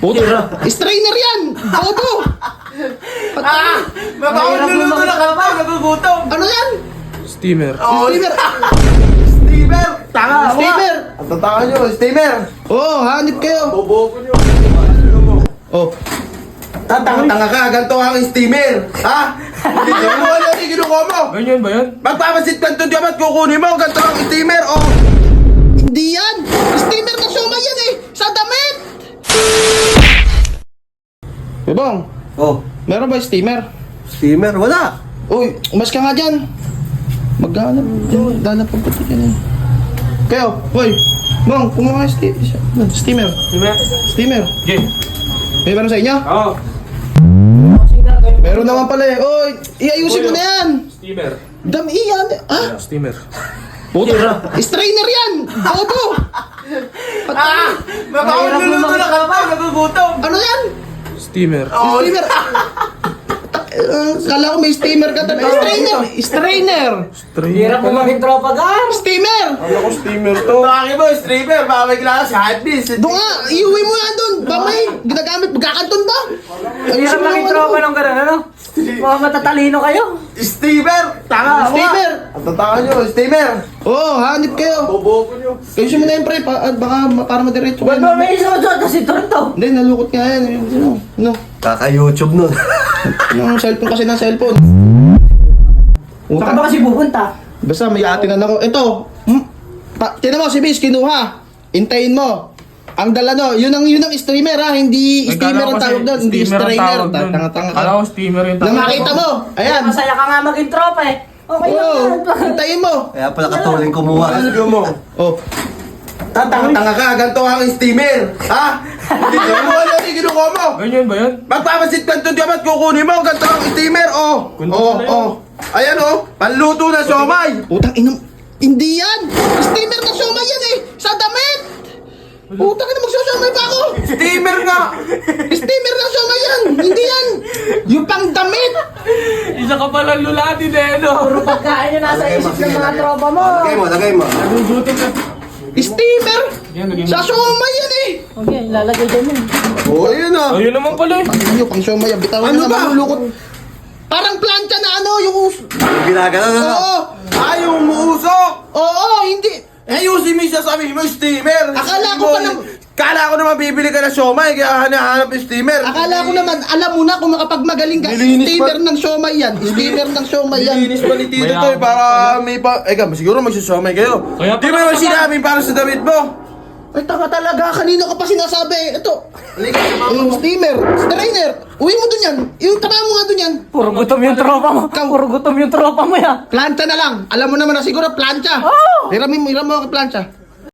Puta, strainer yan! Bobo! Niluluto na ka pa, nagugutom. Ano yan? Steamer. Steamer! Steamer! Tanga! Steamer! Ang tataka nyo, steamer! Oo, hanip kayo. Bobo nyo. Oh, Tatanga ka, ganito ang steamer! Ha? Hindi mo ano yung kinukuha mo! Ganyan ba yan? Magpapasit ka ito diyan at kukunin mo, ganito ang steamer! Oh! hindi yan! Steamer na siomay yan eh! Sa damit! Bebong, Oh, meron ba steamer? steamer? Wala! Uy, umas ka nga dyan. Maghanap. Danap pa pati ka na. Kayo, uy. Bong, kumuha ka steamer. Steamer? Steamer. Game. May meron sa inyo? Oo. Meron naman pala eh. Uy, iayusin mo na yan. Steamer. Dami yan. Ah, Steamer. puta. Strainer yan. Bobo. Niluluto na ka pa, nagugutom. Ano yan? Steamer. Steamer. Kala ko may steamer ka. Strainer. Strainer. Steamer. mo maging tropa gar. Steamer. Ako steamer to. Bakit mo, steamer? Baka may klase, hypebeast. Doon nga, iuwi mo yan doon. Bamay, ginagamit, magkakanton ba? Hirap maging tropa ng gano'n, ano? Mga matatalino kayo. Steamer! Tanga! Steamer. Ang tataka nyo, steamer! Oo, hanip kayo. Bobo nyo. Ayusin mo na yan, pre. Baka para madiretso. Ba't ba may isusod kasi tonto? Hindi, nalukot nga yan. Ano? Kaka-YouTube nun. Yung cellphone kasi ng cellphone. Saka ba kasi pupunta? Basta may atinan ako. Ito. Tinan mo, si Bis, kinuha. Intayin mo. Ang dala no, yun ang streamer ha, hindi steamer ang tawag doon, hindi strainer. Tanga-tanga ka. Kala ko steamer yung Nang makita mo, ayan. Masaya ka nga maging tropa eh. Okay lang Oo, yan. hintayin mo. Kaya pala katuling kumuha. Ano mo? Oh, Tatanga ka, ganito ang steamer! Ha? Hindi mo ano yung kinukuha mo! Ganyan ba yan? Magpapasit ka ito diyan at kukunin mo, ganito ang steamer! Oh! Oh! Ayan oh! Panluto na siomay! putang inang, hindi yan. Steamer na siomay yan eh, sa damit. Putang ina, magsusomay pa ako. Steamer nga! Steamer na siomay yan, hindi yan. Yung pang damit. Isa ka pala lulati na no? Puro pagkain yung nasa isip ng mga tropa mo. Lagay mo! Nagugutom na. Steamer. Yan, naging... Sa siomay yan eh. Okay, lalagay dyan yun. Oh, ayun ah! Ayun naman pala eh. Ano pang siomay, bitawan Ano na ba? naman lukot. Parang plancha na ano, yung... Ginagano na Oo, Ay, yung umuusok! oo, hindi. Ayusin mo siya sabi mo, steamer! Akala ko pa Kala ko naman bibili ka ng siomay, kaya hanahanap yung steamer! Akala ko naman, alam mo na kung makapagmagaling ka, Nilinis steamer pa- ng siomay yan. Steamer ng siomay yan. Nilinis pa ni Tito to eh, para may pa... Eka, siguro magsusiomay kayo. Kaya Di mo naman sinabi para sa damit mo! Ay, tanga talaga. Kanino ka pa sinasabi? Ito. Yung steamer. Strainer. Uwi mo dun yan. Yung tama mo nga dun yan. Puro gutom yung tropa mo. Puro gutom yung tropa mo ya. Plancha na lang. Alam mo naman na siguro, plancha. Oo. Hiram mo ako plancha.